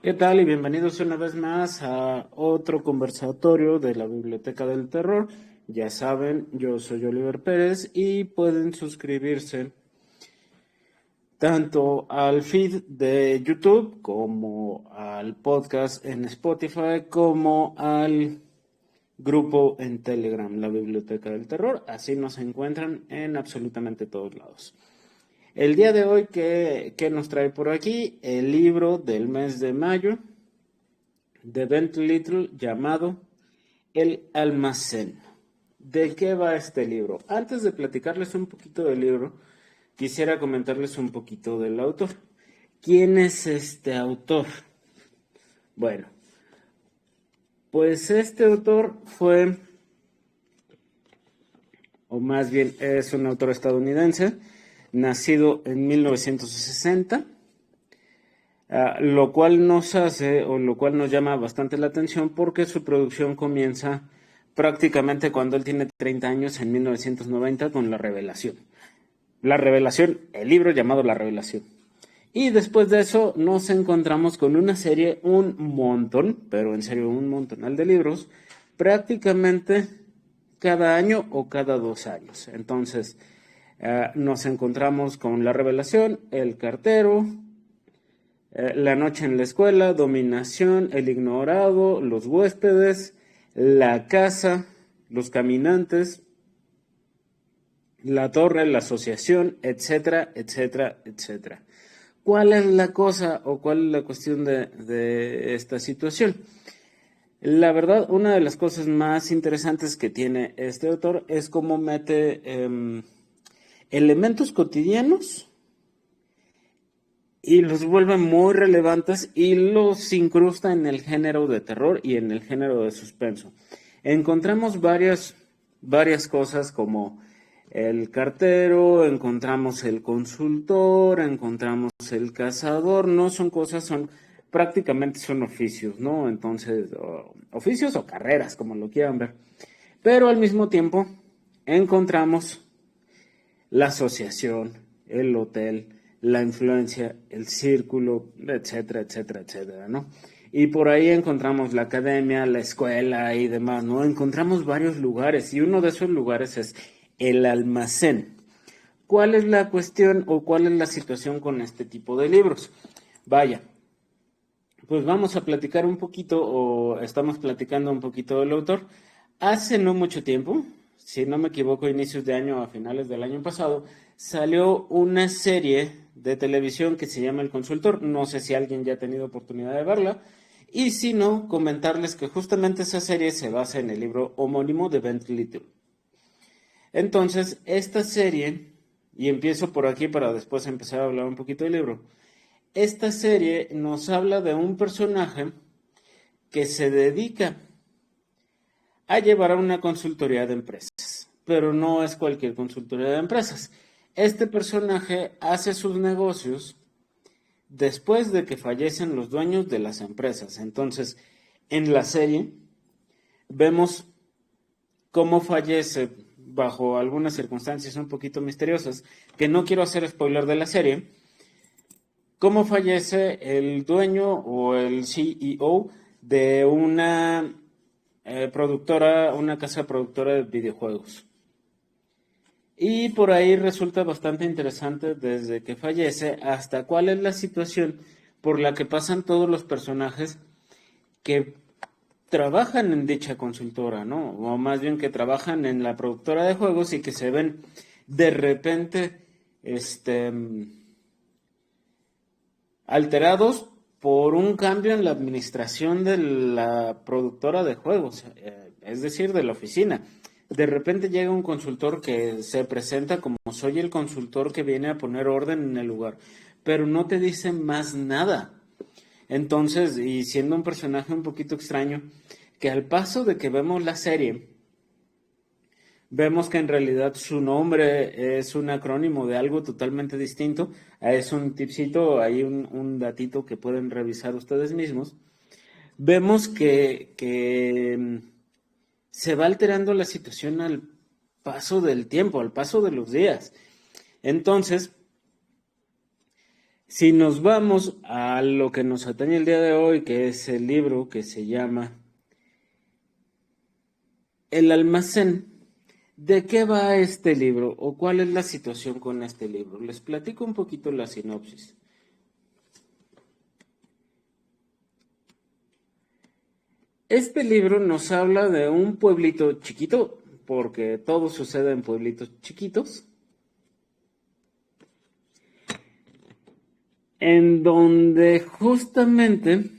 ¿Qué tal? Y bienvenidos una vez más a otro conversatorio de la Biblioteca del Terror. Ya saben, yo soy Oliver Pérez y pueden suscribirse tanto al feed de YouTube como al podcast en Spotify como al grupo en Telegram, la Biblioteca del Terror. Así nos encuentran en absolutamente todos lados. El día de hoy, ¿qué nos trae por aquí? El libro del mes de mayo de Bent Little llamado El Almacén. ¿De qué va este libro? Antes de platicarles un poquito del libro, quisiera comentarles un poquito del autor. ¿Quién es este autor? Bueno, pues este autor fue, o más bien es un autor estadounidense, nacido en 1960. Lo cual nos hace o lo cual nos llama bastante la atención porque su producción comienza prácticamente cuando él tiene 30 años en 1990 con La Revelación. La Revelación, el libro llamado La Revelación. Y después de eso nos encontramos con una serie, un montón, pero en serio un montonal de libros, prácticamente cada año o cada 2 años. Entonces nos encontramos con La Revelación, El Cartero, La noche en la escuela, Dominación, El ignorado, Los huéspedes, La casa, Los caminantes, La torre, La asociación, etcétera, etcétera, etcétera. ¿Cuál es la cosa o cuál es la cuestión de esta situación? La verdad, una de las cosas más interesantes que tiene este autor es cómo mete elementos cotidianos y los vuelve muy relevantes y los incrusta en el género de terror y en el género de suspenso. Encontramos varias cosas como el cartero, encontramos el consultor, encontramos el cazador, no son cosas, prácticamente son oficios, ¿no? Entonces, oficios o carreras, como lo quieran ver. Pero al mismo tiempo encontramos la asociación, el hotel, la influencia, el círculo, etcétera, etcétera, etcétera, ¿no? Y por ahí encontramos la academia, la escuela y demás, ¿no? Encontramos varios lugares y uno de esos lugares es el almacén. ¿Cuál es la cuestión o cuál es la situación con este tipo de libros? Vaya, pues vamos a platicar un poquito, o estamos platicando un poquito del autor. Hace no mucho tiempo, si no me equivoco, inicios de año a finales del año pasado, salió una serie de televisión que se llama El Consultor. No sé si alguien ya ha tenido oportunidad de verla. Y si no, comentarles que justamente esa serie se basa en el libro homónimo de Bent Little. Entonces, esta serie, y empiezo por aquí para después empezar a hablar un poquito del libro. Esta serie nos habla de un personaje que se dedica a llevar a una consultoría de empresas, pero no es cualquier consultoría de empresas. Este personaje hace sus negocios después de que fallecen los dueños de las empresas. Entonces, en la serie vemos cómo fallece bajo algunas circunstancias un poquito misteriosas, que no quiero hacer spoiler de la serie, cómo fallece el dueño o el CEO de una productora, una casa productora de videojuegos. Y por ahí resulta bastante interesante desde que fallece hasta cuál es la situación por la que pasan todos los personajes que trabajan en dicha consultora, ¿no? O más bien que trabajan en la productora de juegos y que se ven de repente, alterados por un cambio en la administración de la productora de juegos, es decir, de la oficina. De repente llega un consultor que se presenta como soy el consultor que viene a poner orden en el lugar, pero no te dice más nada. Entonces, y siendo un personaje un poquito extraño, que al paso de que vemos la serie, vemos que en realidad su nombre es un acrónimo de algo totalmente distinto. Es un tipcito, hay un datito que pueden revisar ustedes mismos. Vemos que se va alterando la situación al paso del tiempo, al paso de los días. Entonces, Si nos vamos a lo que nos atañe el día de hoy, que es el libro que se llama El almacén, ¿de qué va este libro o cuál es la situación con este libro? Les platico un poquito la sinopsis. Este libro nos habla de un pueblito chiquito, porque todo sucede en pueblitos chiquitos, en donde justamente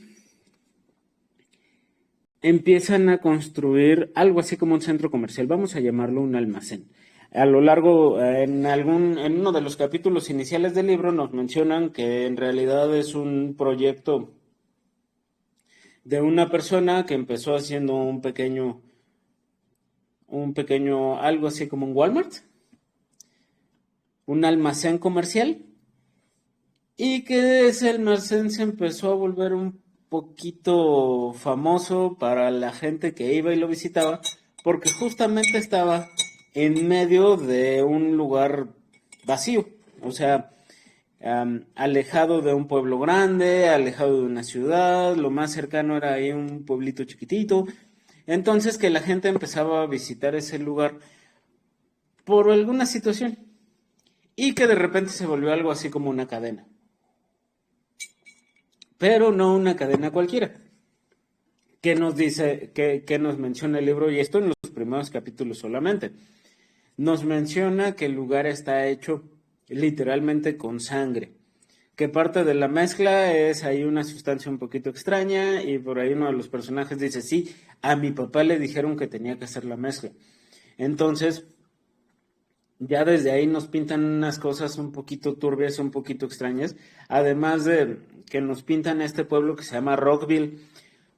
empiezan a construir algo así como un centro comercial, vamos a llamarlo un almacén. A lo largo, en uno de los capítulos iniciales del libro nos mencionan que en realidad es un proyecto de una persona que empezó haciendo algo así como un Walmart, un almacén comercial, y que ese almacén se empezó a volver un poquito famoso para la gente que iba y lo visitaba, porque justamente estaba en medio de un lugar vacío, o sea, alejado de un pueblo grande, alejado de una ciudad, lo más cercano era ahí un pueblito chiquitito. Entonces que la gente empezaba a visitar ese lugar por alguna situación y que de repente se volvió algo así como una cadena, pero no una cadena cualquiera. ¿Qué nos dice, qué nos menciona el libro? Y esto en los primeros capítulos solamente. Nos menciona que el lugar está hecho literalmente con sangre, que parte de la mezcla es ahí una sustancia un poquito extraña y por ahí uno de los personajes dice, sí, a mi papá le dijeron que tenía que hacer la mezcla. Entonces, ya desde ahí nos pintan unas cosas un poquito turbias, un poquito extrañas, además de que nos pintan este pueblo que se llama Rockville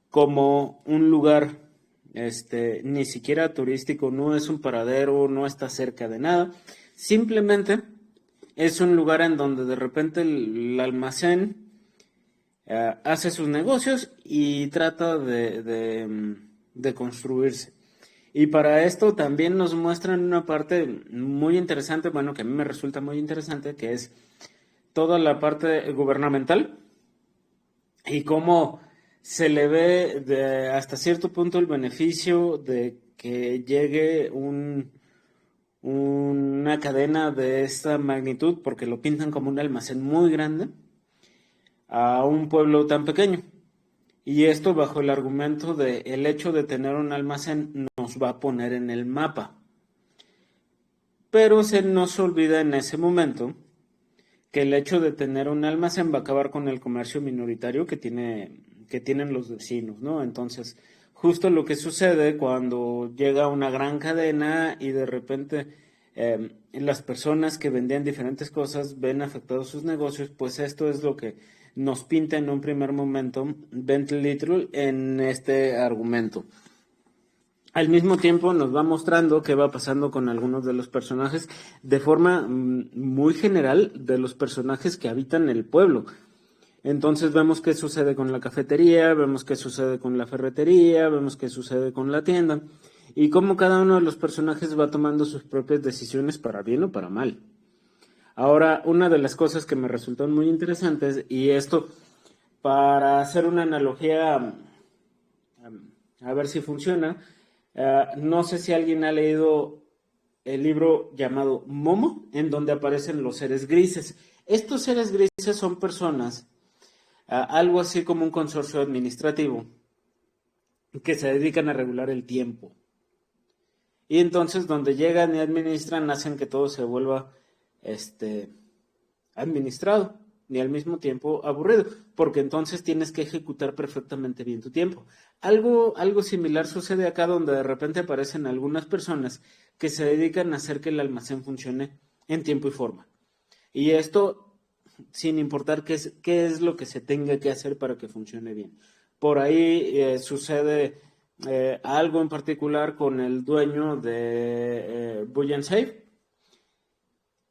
como un lugar ni siquiera turístico, no es un paradero, no está cerca de nada, simplemente es un lugar en donde de repente el almacén hace sus negocios y trata de construirse. Y para esto también nos muestran una parte muy interesante, bueno, que a mí me resulta muy interesante, que es toda la parte gubernamental y cómo se le ve hasta cierto punto el beneficio de que llegue una cadena de esta magnitud, porque lo pintan como un almacén muy grande, a un pueblo tan pequeño. Y esto bajo el argumento de el hecho de tener un almacén nos va a poner en el mapa. Pero se nos olvida en ese momento que el hecho de tener un almacén va a acabar con el comercio minoritario que tienen los vecinos, ¿no? Entonces, justo lo que sucede cuando llega una gran cadena y de repente las personas que vendían diferentes cosas ven afectados sus negocios, pues esto es lo que nos pinta en un primer momento Bentley Little en este argumento. Al mismo tiempo nos va mostrando qué va pasando con algunos de los personajes de forma muy general de los personajes que habitan el pueblo. Entonces vemos qué sucede con la cafetería, vemos qué sucede con la ferretería, vemos qué sucede con la tienda y cómo cada uno de los personajes va tomando sus propias decisiones para bien o para mal. Ahora, una de las cosas que me resultan muy interesantes, y esto para hacer una analogía, a ver si funciona, no sé si alguien ha leído el libro llamado Momo, en donde aparecen los seres grises. Estos seres grises son personas, algo así como un consorcio administrativo, que se dedican a regular el tiempo. Y entonces donde llegan y administran hacen que todo se vuelva administrado ni al mismo tiempo aburrido, porque entonces tienes que ejecutar perfectamente bien tu tiempo. Algo similar sucede acá donde de repente aparecen algunas personas que se dedican a hacer que el almacén funcione en tiempo y forma. Y esto sin importar qué es lo que se tenga que hacer para que funcione bien. Por ahí sucede algo en particular con el dueño de Buy and Save,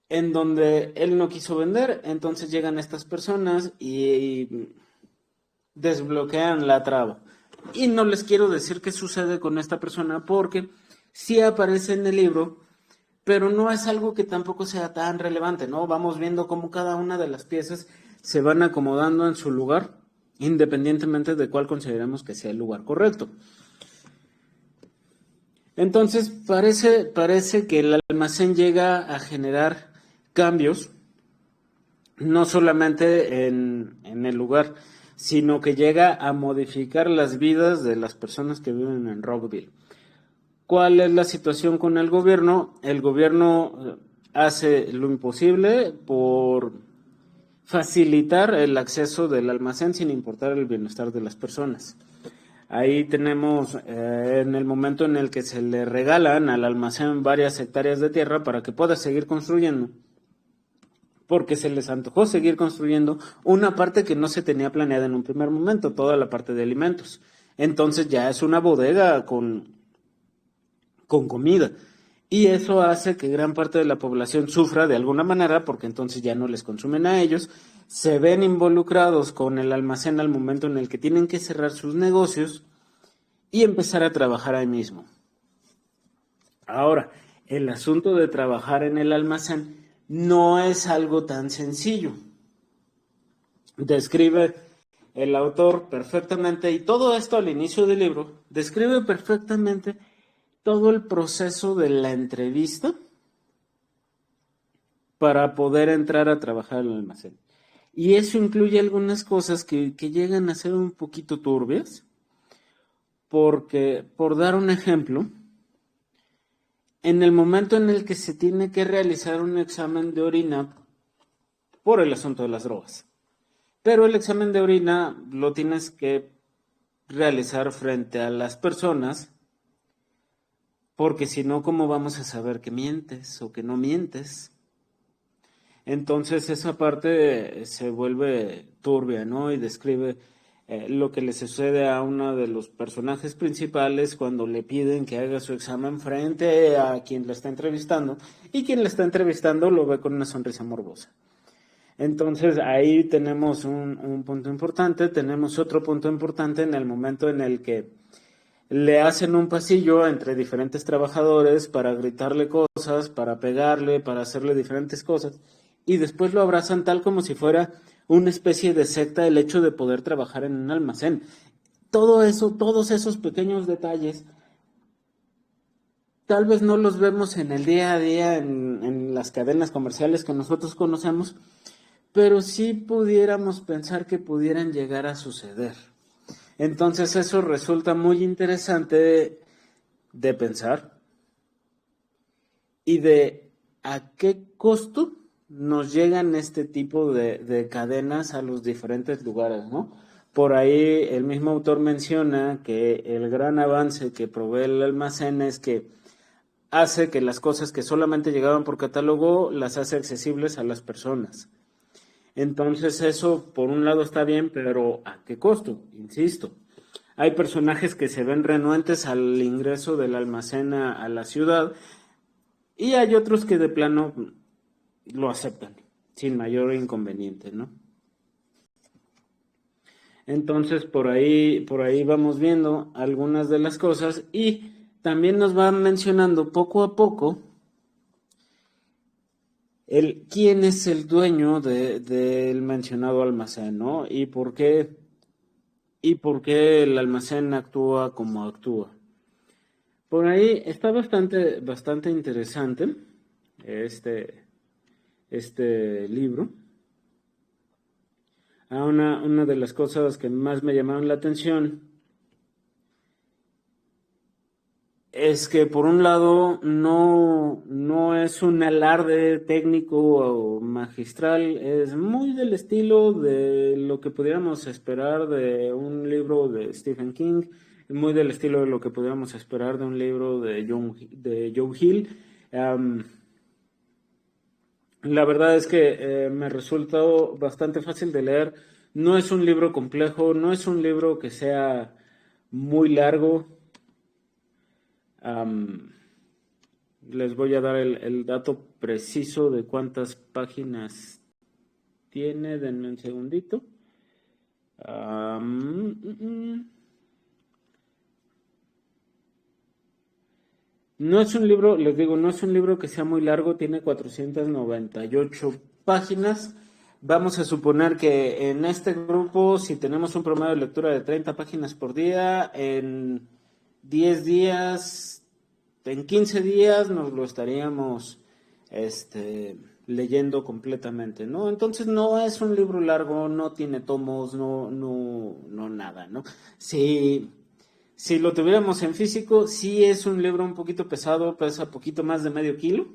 en donde él no quiso vender, entonces llegan estas personas y desbloquean la traba. Y no les quiero decir qué sucede con esta persona porque sí aparece en el libro, pero no es algo que tampoco sea tan relevante, ¿no? Vamos viendo cómo cada una de las piezas se van acomodando en su lugar, independientemente de cuál consideremos que sea el lugar correcto. Entonces, parece que el almacén llega a generar cambios, no solamente en el lugar, sino que llega a modificar las vidas de las personas que viven en Rockville. ¿Cuál es la situación con el gobierno? El gobierno hace lo imposible por facilitar el acceso del almacén sin importar el bienestar de las personas. Ahí tenemos en el momento en el que se le regalan al almacén varias hectáreas de tierra para que pueda seguir construyendo, porque se les antojó seguir construyendo una parte que no se tenía planeada en un primer momento, toda la parte de alimentos. Entonces ya es una bodega con comida. Y eso hace que gran parte de la población sufra de alguna manera, porque entonces ya no les consumen a ellos, se ven involucrados con el almacén al momento en el que tienen que cerrar sus negocios y empezar a trabajar ahí mismo. Ahora, el asunto de trabajar en el almacén no es algo tan sencillo. Describe el autor perfectamente, y todo esto al inicio del libro, describe perfectamente todo el proceso de la entrevista para poder entrar a trabajar en el almacén. Y eso incluye algunas cosas que llegan a ser un poquito turbias, porque, por dar un ejemplo, en el momento en el que se tiene que realizar un examen de orina por el asunto de las drogas, pero el examen de orina lo tienes que realizar frente a las personas, porque si no, ¿cómo vamos a saber que mientes o que no mientes? Entonces esa parte se vuelve turbia, ¿no? Y describe lo que le sucede a uno de los personajes principales cuando le piden que haga su examen frente a quien lo está entrevistando, y quien le está entrevistando lo ve con una sonrisa morbosa. Entonces ahí tenemos un punto importante. Tenemos otro punto importante en el momento en el que le hacen un pasillo entre diferentes trabajadores para gritarle cosas, para pegarle, para hacerle diferentes cosas, y después lo abrazan tal como si fuera una especie de secta el hecho de poder trabajar en un almacén. Todo eso, todos esos pequeños detalles, tal vez no los vemos en el día a día en las cadenas comerciales que nosotros conocemos, pero sí pudiéramos pensar que pudieran llegar a suceder. Entonces eso resulta muy interesante de pensar, y de a qué costo nos llegan este tipo de cadenas a los diferentes lugares, ¿no? Por ahí el mismo autor menciona que el gran avance que provee el almacén es que hace que las cosas que solamente llegaban por catálogo las hace accesibles a las personas. Entonces eso por un lado está bien, pero ¿a qué costo? Insisto. Hay personajes que se ven renuentes al ingreso del almacén a la ciudad, y hay otros que de plano lo aceptan sin mayor inconveniente, ¿no? Entonces por ahí vamos viendo algunas de las cosas, y también nos van mencionando poco a poco quién es el dueño del mencionado almacén, ¿no? Y por qué el almacén actúa como actúa. Por ahí está bastante interesante este libro. Una de las cosas que más me llamaron la atención es que, por un lado, no es un alarde técnico o magistral, es muy del estilo de lo que pudiéramos esperar de un libro de Stephen King, muy del estilo de lo que pudiéramos esperar de un libro de Joe Hill. La verdad es que me resultó bastante fácil de leer. No es un libro complejo, no es un libro que sea muy largo. Les voy a dar el dato preciso de cuántas páginas tiene. Denme un segundito. No es un libro, les digo, no es un libro que sea muy largo, tiene 498 páginas, Vamos a suponer que en este grupo, si tenemos un promedio de lectura de 30 páginas por día, en 10 días, en 15 días nos lo estaríamos leyendo completamente, ¿no? Entonces no es un libro largo, no tiene tomos, no nada, ¿no? Si lo tuviéramos en físico, sí es un libro un poquito pesado, pesa poquito más de medio kilo.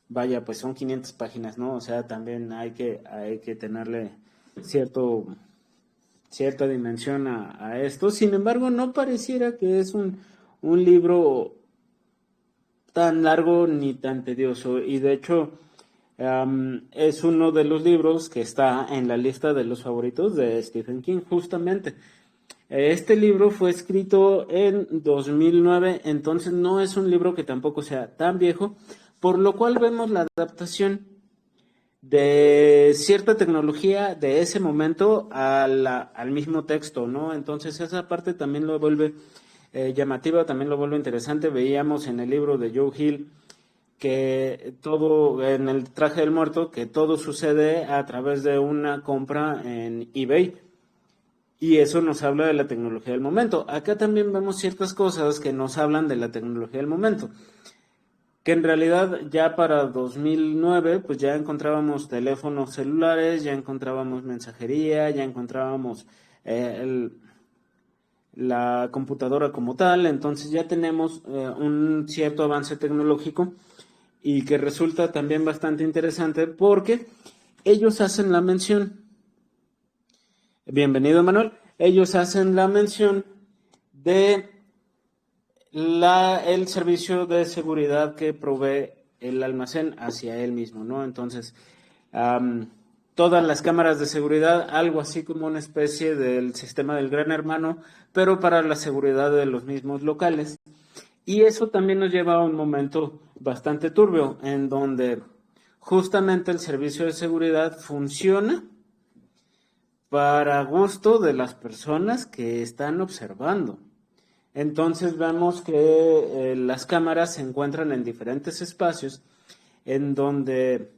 Vaya, pues son 500 páginas, ¿no? O sea, también hay que tenerle cierta dimensión a esto. Sin embargo, no pareciera que es un libro tan largo ni tan tedioso. Y de hecho, es uno de los libros que está en la lista de los favoritos de Stephen King, justamente. Este libro fue escrito en 2009, entonces no es un libro que tampoco sea tan viejo, por lo cual vemos la adaptación de cierta tecnología de ese momento al mismo texto, ¿no? Entonces esa parte también lo vuelve llamativa, también lo vuelve interesante. Veíamos en el libro de Joe Hill que todo, en el traje del muerto, que todo sucede a través de una compra en eBay. Y eso nos habla de la tecnología del momento. Acá también vemos ciertas cosas que nos hablan de la tecnología del momento. Que en realidad ya para 2009 pues ya encontrábamos teléfonos celulares, ya encontrábamos mensajería, ya encontrábamos la computadora como tal, entonces ya tenemos un cierto avance tecnológico y que resulta también bastante interesante porque ellos hacen la mención, bienvenido Manuel, ellos hacen la mención de el servicio de seguridad que provee el almacén hacia él mismo, ¿no? Entonces, todas las cámaras de seguridad, algo así como una especie del sistema del Gran Hermano, pero para la seguridad de los mismos locales. Y eso también nos lleva a un momento bastante turbio, en donde justamente el servicio de seguridad funciona para gusto de las personas que están observando. Entonces vemos que las cámaras se encuentran en diferentes espacios en donde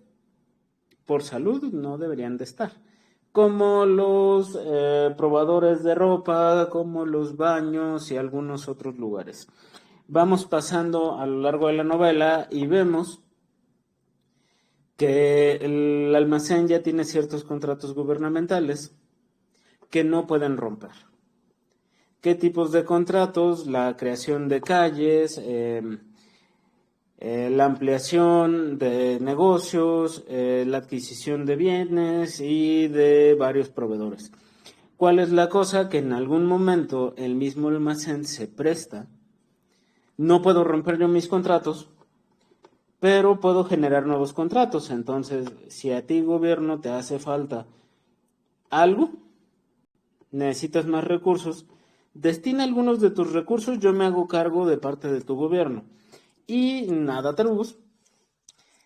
por salud no deberían de estar, como los probadores de ropa, como los baños y algunos otros lugares. Vamos pasando a lo largo de la novela y vemos que el almacén ya tiene ciertos contratos gubernamentales que no pueden romper. ¿Qué tipos de contratos? La creación de calles, la ampliación de negocios, la adquisición de bienes y de varios proveedores. ¿Cuál es la cosa? Que en algún momento el mismo almacén se presta. No puedo romper yo mis contratos, pero puedo generar nuevos contratos. Entonces, si a ti, gobierno, te hace falta algo, necesitas más recursos, destina algunos de tus recursos, yo me hago cargo de parte de tu gobierno. Y nada, tarugos,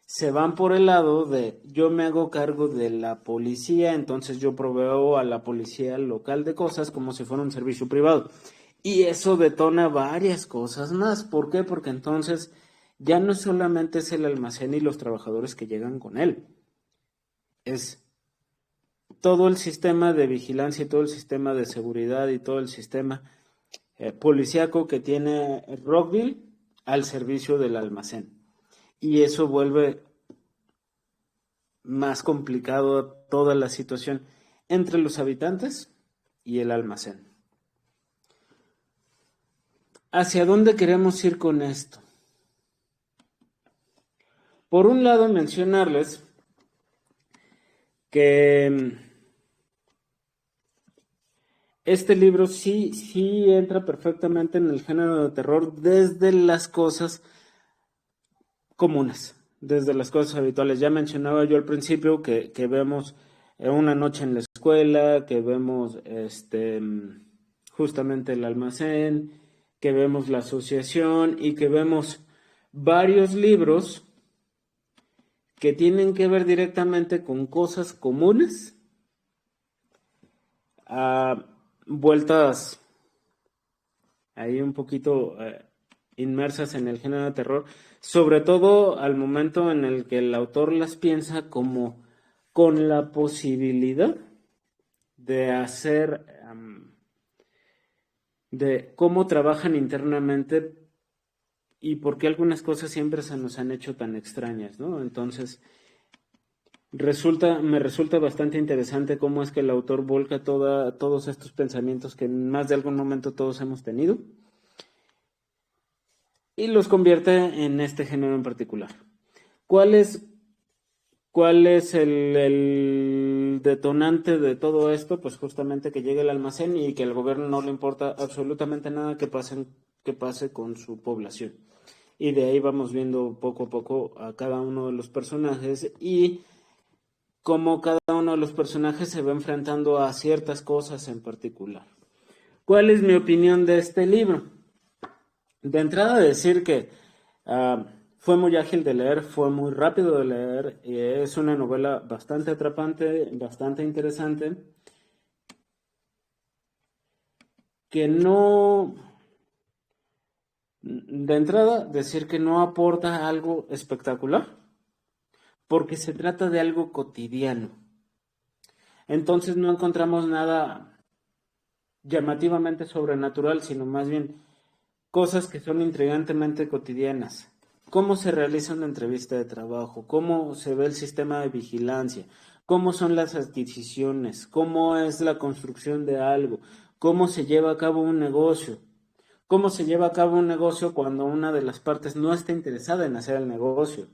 se van por el lado de yo me hago cargo de la policía, entonces yo proveo a la policía local de cosas como si fuera un servicio privado. Y eso detona varias cosas más. ¿Por qué? Porque entonces ya no solamente es el almacén y los trabajadores que llegan con él, es todo el sistema de vigilancia y todo el sistema de seguridad y todo el sistema policíaco que tiene Rockville al servicio del almacén. Y eso vuelve más complicado toda la situación entre los habitantes y el almacén. ¿Hacia dónde queremos ir con esto? Por un lado, mencionarles que este libro sí entra perfectamente en el género de terror desde las cosas comunes, desde las cosas habituales. Ya mencionaba yo al principio que vemos una noche en la escuela, que vemos justamente el almacén, que vemos la asociación y que vemos varios libros que tienen que ver directamente con cosas comunes, vueltas ahí un poquito inmersas en el género de terror, sobre todo al momento en el que el autor las piensa como con la posibilidad de hacer, de cómo trabajan internamente y por qué algunas cosas siempre se nos han hecho tan extrañas, ¿no? Entonces, me resulta bastante interesante cómo es que el autor volca todos estos pensamientos que en más de algún momento todos hemos tenido y los convierte en este género en particular. ¿Cuál es el detonante de todo esto? Pues justamente que llegue el almacén y que al gobierno no le importa absolutamente nada que pase con su población. Y de ahí vamos viendo poco a poco a cada uno de los personajes y cómo cada uno de los personajes se va enfrentando a ciertas cosas en particular. ¿Cuál es mi opinión de este libro? De entrada decir que fue muy ágil de leer, fue muy rápido de leer, es una novela bastante atrapante, bastante interesante, que no, de entrada decir que no aporta algo espectacular, porque se trata de algo cotidiano. Entonces no encontramos nada llamativamente sobrenatural, sino más bien cosas que son intrigantemente cotidianas. Cómo se realiza una entrevista de trabajo, cómo se ve el sistema de vigilancia, cómo son las adquisiciones, cómo es la construcción de algo, cómo se lleva a cabo un negocio, cómo se lleva a cabo un negocio cuando una de las partes no está interesada en hacer el negocio.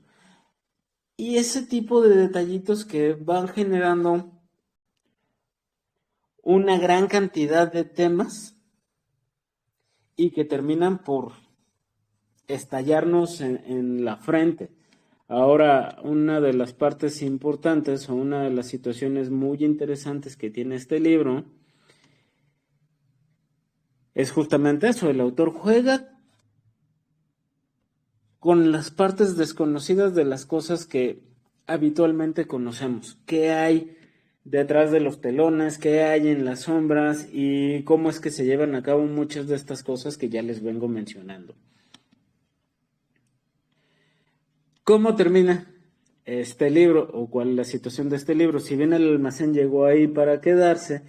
Y ese tipo de detallitos que van generando una gran cantidad de temas y que terminan por estallarnos en la frente. Ahora, una de las partes importantes o una de las situaciones muy interesantes que tiene este libro es justamente eso. El autor juega con las partes desconocidas de las cosas que habitualmente conocemos. ¿Qué hay detrás de los telones? ¿Qué hay en las sombras? Y cómo es que se llevan a cabo muchas de estas cosas que ya les vengo mencionando. ¿Cómo termina este libro o cuál es la situación de este libro? Si bien el almacén llegó ahí para quedarse,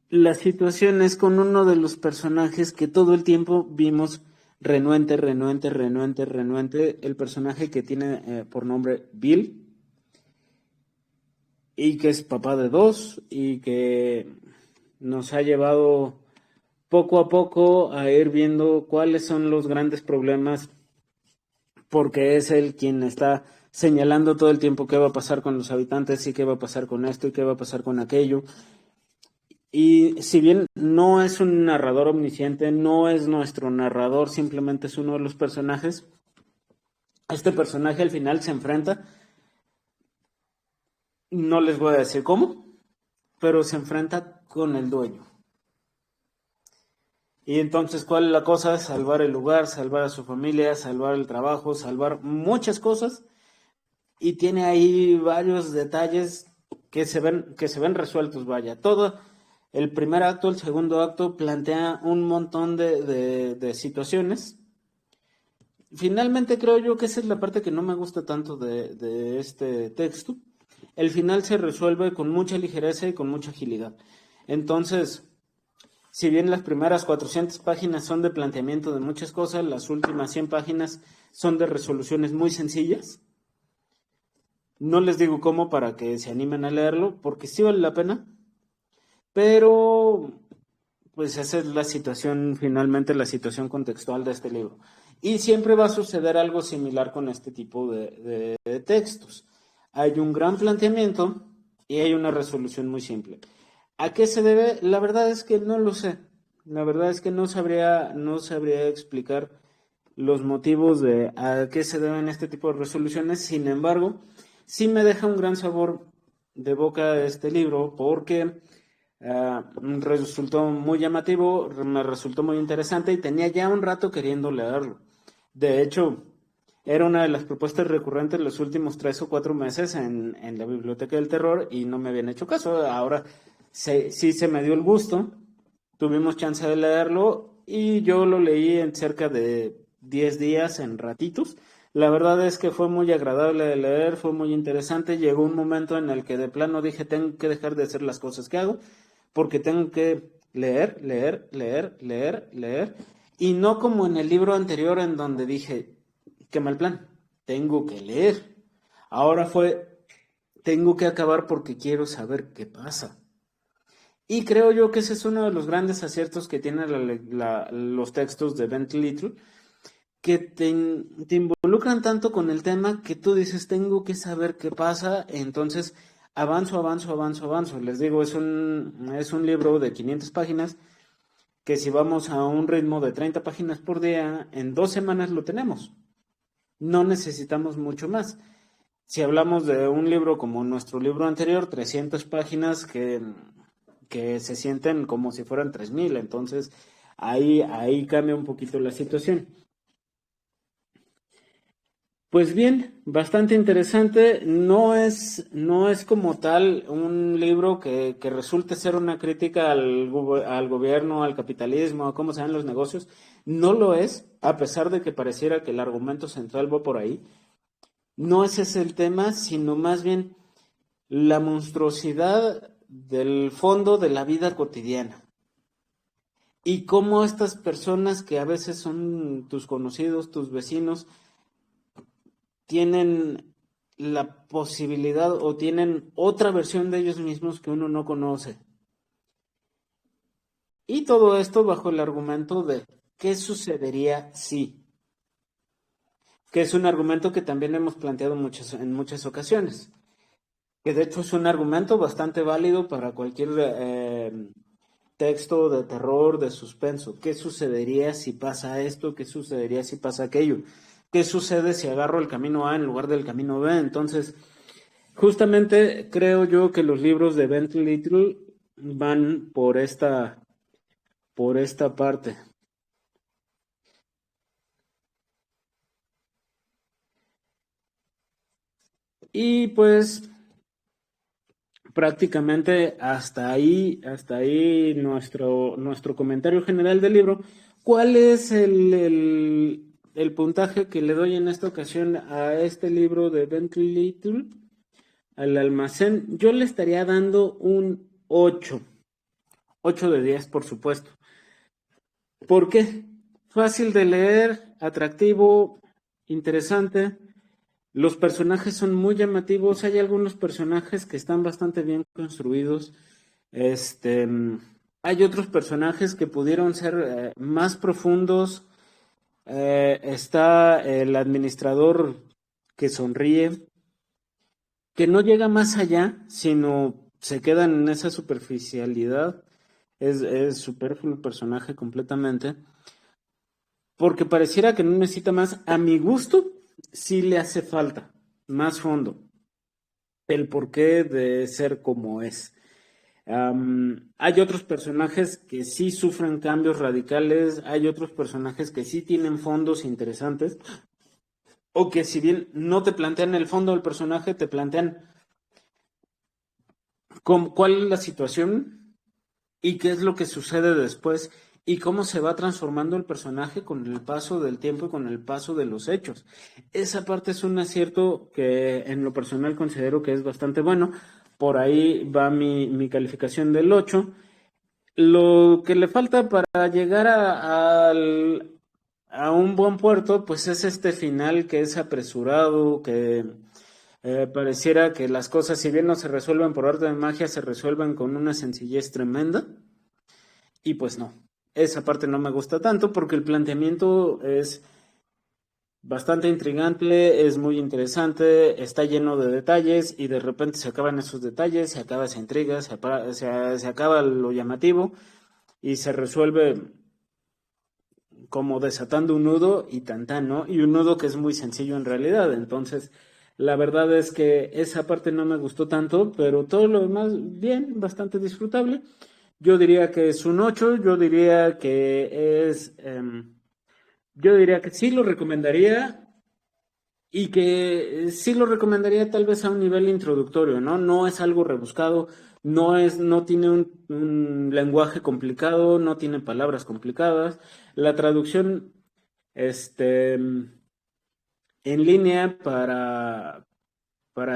la situación es con uno de los personajes que todo el tiempo vimos renuente, el personaje que tiene por nombre Bill y que es papá de dos y que nos ha llevado poco a poco a ir viendo cuáles son los grandes problemas, porque es él quien está señalando todo el tiempo qué va a pasar con los habitantes y qué va a pasar con esto y qué va a pasar con aquello. Y si bien no es un narrador omnisciente, no es nuestro narrador, simplemente es uno de los personajes, este personaje al final se enfrenta, no les voy a decir cómo, pero se enfrenta con el dueño. Y entonces, ¿cuál es la cosa? Salvar el lugar, salvar a su familia, salvar el trabajo, salvar muchas cosas. Y tiene ahí varios detalles que se ven resueltos, vaya. Todo el primer acto, el segundo acto plantea un montón de situaciones. Finalmente creo yo que esa es la parte que no me gusta tanto de este texto. El final se resuelve con mucha ligereza y con mucha agilidad. Entonces, si bien las primeras 400 páginas son de planteamiento de muchas cosas, las últimas 100 páginas son de resoluciones muy sencillas. No les digo cómo para que se animen a leerlo, porque sí vale la pena, pero pues esa es la situación, finalmente la situación contextual de este libro. Y siempre va a suceder algo similar con este tipo de textos. Hay un gran planteamiento y hay una resolución muy simple. ¿A qué se debe? La verdad es que no lo sé. La verdad es que no sabría explicar los motivos de a qué se deben este tipo de resoluciones. Sin embargo, sí me deja un gran sabor de boca este libro porque resultó muy llamativo, me resultó muy interesante y tenía ya un rato queriendo leerlo. De hecho, era una de las propuestas recurrentes los últimos 3 o 4 meses en la Biblioteca del Terror y no me habían hecho caso. Ahora sí se me dio el gusto, tuvimos chance de leerlo y yo lo leí en cerca de 10 días, en ratitos. La verdad es que fue muy agradable de leer, fue muy interesante. Llegó un momento en el que de plano dije, tengo que dejar de hacer las cosas que hago, porque tengo que leer, leer, leer, leer, leer. Y no como en el libro anterior en donde dije, qué mal plan, tengo que leer. Ahora fue, tengo que acabar porque quiero saber qué pasa. Y creo yo que ese es uno de los grandes aciertos que tienen los textos de Ben Little, que te involucran tanto con el tema que tú dices, tengo que saber qué pasa, entonces avanzo, avanzo, avanzo, avanzo. Les digo, es un libro de 500 páginas que si vamos a un ritmo de 30 páginas por día, en 2 semanas lo tenemos. No necesitamos mucho más. Si hablamos de un libro como nuestro libro anterior, 300 páginas que se sienten como si fueran 3000, entonces ahí cambia un poquito la situación. Pues bien, bastante interesante. No es como tal un libro que resulte ser una crítica al gobierno, al capitalismo, a cómo se dan los negocios. No lo es, a pesar de que pareciera que el argumento central va por ahí. No ese es el tema, sino más bien la monstruosidad del fondo de la vida cotidiana. Y cómo estas personas que a veces son tus conocidos, tus vecinos, tienen la posibilidad o tienen otra versión de ellos mismos que uno no conoce. Y todo esto bajo el argumento de ¿qué sucedería si? Que es un argumento que también hemos planteado en muchas ocasiones. Que de hecho es un argumento bastante válido para cualquier texto de terror, de suspenso. ¿Qué sucedería si pasa esto? ¿Qué sucedería si pasa aquello? ¿Qué sucede si agarro el camino A en lugar del camino B? Entonces, justamente creo yo que los libros de Ben Little van por esta parte. Y pues prácticamente hasta ahí nuestro comentario general del libro. ¿Cuál es el puntaje que le doy en esta ocasión a este libro de Ben Little, al almacén? Yo le estaría dando un 8. 8 de 10, por supuesto. ¿Por qué? Fácil de leer, atractivo, interesante. Los personajes son muy llamativos. Hay algunos personajes que están bastante bien construidos. Este, hay otros personajes que pudieron ser más profundos. Está el administrador que sonríe, que no llega más allá, sino se queda en esa superficialidad. Es superfluo el personaje completamente, porque pareciera que no necesita más. A mi gusto, sí le hace falta más fondo, el porqué de ser como es. Hay otros personajes que sí sufren cambios radicales, hay otros personajes que sí tienen fondos interesantes, o que si bien no te plantean el fondo del personaje, te plantean cuál es la situación y qué es lo que sucede después y cómo se va transformando el personaje con el paso del tiempo y con el paso de los hechos. Esa parte es un acierto que en lo personal considero que es bastante bueno. Por ahí va mi calificación del 8. Lo que le falta para llegar a un buen puerto, pues es este final que es apresurado, que pareciera que las cosas, si bien no se resuelven por arte de magia, se resuelven con una sencillez tremenda. Y pues no, esa parte no me gusta tanto porque el planteamiento es bastante intrigante, es muy interesante, está lleno de detalles y de repente se acaban esos detalles, se acaba esa intriga, se acaba lo llamativo y se resuelve como desatando un nudo y tan tan, ¿no? Y un nudo que es muy sencillo en realidad. Entonces, la verdad es que esa parte no me gustó tanto, pero todo lo demás bien, bastante disfrutable. Yo diría que es un 8, yo diría que sí lo recomendaría y que sí lo recomendaría tal vez a un nivel introductorio, ¿no? No es algo rebuscado, no tiene un lenguaje complicado, no tiene palabras complicadas. La traducción, este, en línea para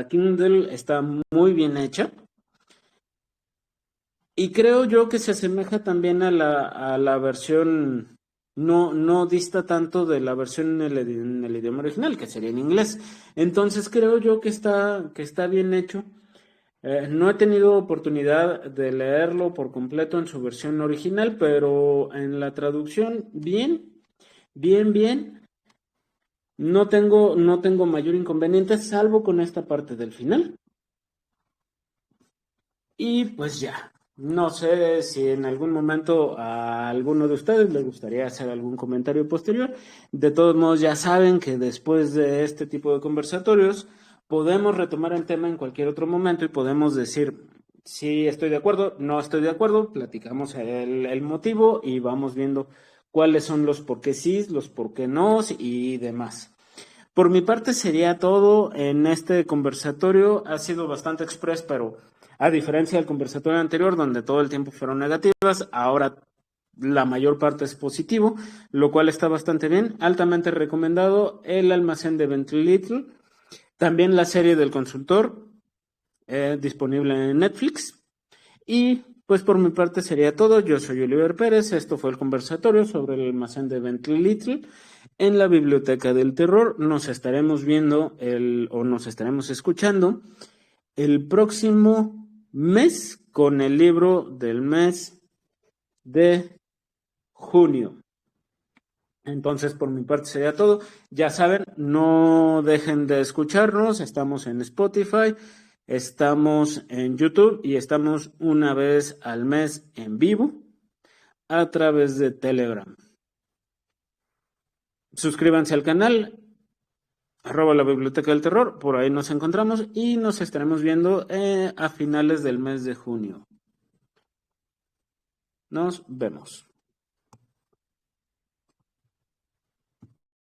Kindle está muy bien hecha. Y creo yo que se asemeja también a la versión, no dista tanto de la versión en el idioma original, que sería en inglés. Entonces creo yo que está bien hecho. No he tenido oportunidad de leerlo por completo en su versión original, pero en la traducción, bien, bien, bien. No tengo mayor inconveniente, salvo con esta parte del final. Y pues ya, no sé si en algún momento a alguno de ustedes le gustaría hacer algún comentario posterior. De todos modos, ya saben que después de este tipo de conversatorios podemos retomar el tema en cualquier otro momento y podemos decir si estoy de acuerdo, no estoy de acuerdo, platicamos el motivo y vamos viendo cuáles son los por qué sí, los por qué no y demás. Por mi parte sería todo en este conversatorio. Ha sido bastante express, pero a diferencia del conversatorio anterior, donde todo el tiempo fueron negativas, ahora la mayor parte es positivo, lo cual está bastante bien. Altamente recomendado el almacén de Bentley Little. También la serie del consultor, disponible en Netflix. Y pues por mi parte sería todo. Yo soy Oliver Pérez. Esto fue el conversatorio sobre el almacén de Bentley Little en la Biblioteca del Terror. Nos estaremos viendo o nos estaremos escuchando el próximo mes con el libro del mes de junio. Entonces, por mi parte sería todo. Ya saben, no dejen de escucharnos. Estamos en Spotify, estamos en YouTube y estamos una vez al mes en vivo a través de Telegram. Suscríbanse al canal, @ la Biblioteca del Terror, por ahí nos encontramos y nos estaremos viendo a finales del mes de junio. Nos vemos.